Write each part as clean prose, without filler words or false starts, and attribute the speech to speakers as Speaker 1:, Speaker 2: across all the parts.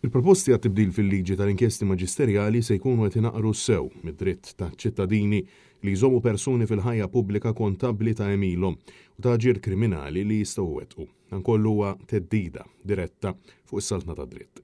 Speaker 1: Il-proposti għat tibdil fil-liġi tal-inkjesti maġisterjali se jkunu qed inaqru sew mid-dritt ta' ċittadini li jżommu persuni fil-ħajja pubblika kontabbli ta' emilhom u ta' ġir kriminali li jistgħu wettqu. Dan kollu huwa teddida diretta fuq is-saltna ta' dritt.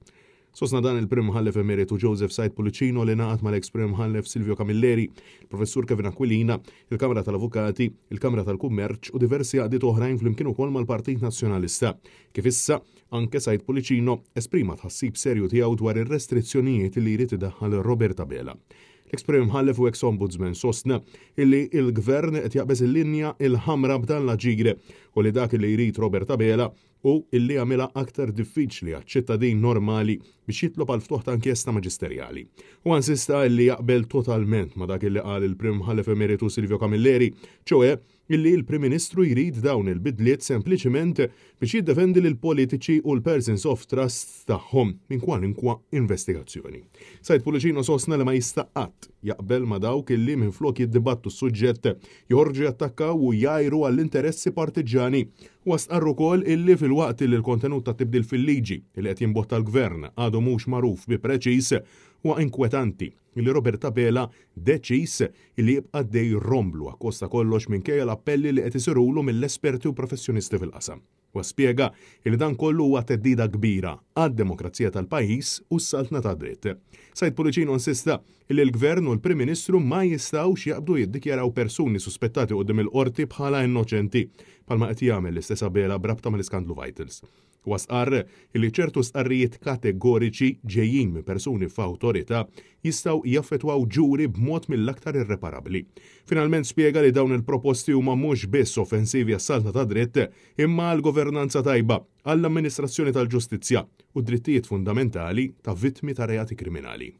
Speaker 1: Sosna dan il-Prim Mħallef Emeritu Joseph Said Pulicino li naqat mal-ex Prim Mħallef Silvio Camilleri, il-Professur Kevin Aquilina, il-Kamra tal-Avukati, il-Kamra tal-Kummerċ u diversi għaqdiet oħrajn flimkien ukoll mal-Partit Nazzjonalista. Kif issa anke Said Pulicino esprima tħassib serju tiegħu dwar ir-restrizzjonijiet li jrid idaħħal Roberta Bela. L-ex-Prim Mħallef u ex-Ombudsman sostna illi il-Gvern qed jaqbeż il-linja il-ħamra b'dan l-aġigre u li dak li jrid Roberta Bela u illi għamilha aktar diffiċli għaċ-ċittadin normali biex jitlob għal ftuħ ta' inkjesta maġisterjali. U insista illi jaqbel totalment ma' dak illi qal il-Prim Mħallef Emeritu Silvio Camilleri, ċoe illi il-Prim Ministru jrid dawn il-bidliet sempliċement biex jiddefendi lil politiċi u l-persons of trust tagħhom minn kwalinkwa investigazzjoni. Said Pulicino sostna li ma jistaqqat jaqbel ma' dawk illi minflok jiddibattu s-suġġett jorġu jattakkaw u jajru għall-interessi partiġani u astqarru kol illi fil-waqt li l-kontenut ta' tibdil fil-liġi illi qed jinbotta l-Gvern għadu mhux magħruf bi preċiż huwa inkwetanti illi Roberta Bela deċiż illi jibqa' dej romblu akkosta kollox minkejja l-appelli li qed isirulu mill-esperti u professjonisti fil-qasam. U spjega illi dan kollu huwa teddida kbira għad-demokrazija tal-pajjiż u s-saltna ta' dritt. Said Pulicino insista illi l-Gvern u l-Prim Ministru ma jistgħux jaqbdu jiddikjaraw persuni suspettati quddiem il-qorti bħala innoċenti bħalma qed jagħmel l-istess Bela brabta mal-iskandlu Vitals. U stqarr illi ċertu stqarrijiet kategoriċi ġejjin minn persuni f'awtorità jistgħu jaffettwaw ġuri b'mod mill-aktar irreparabbli. Finalment spjega li dawn il-proposti huma mhux biss offensivi għas-saltna ta' dritt imma għall-governanza tajba, għall-amministrazzjoni tal-ġustizzja u drittijiet fundamentali ta' vittmi ta' reati kriminali.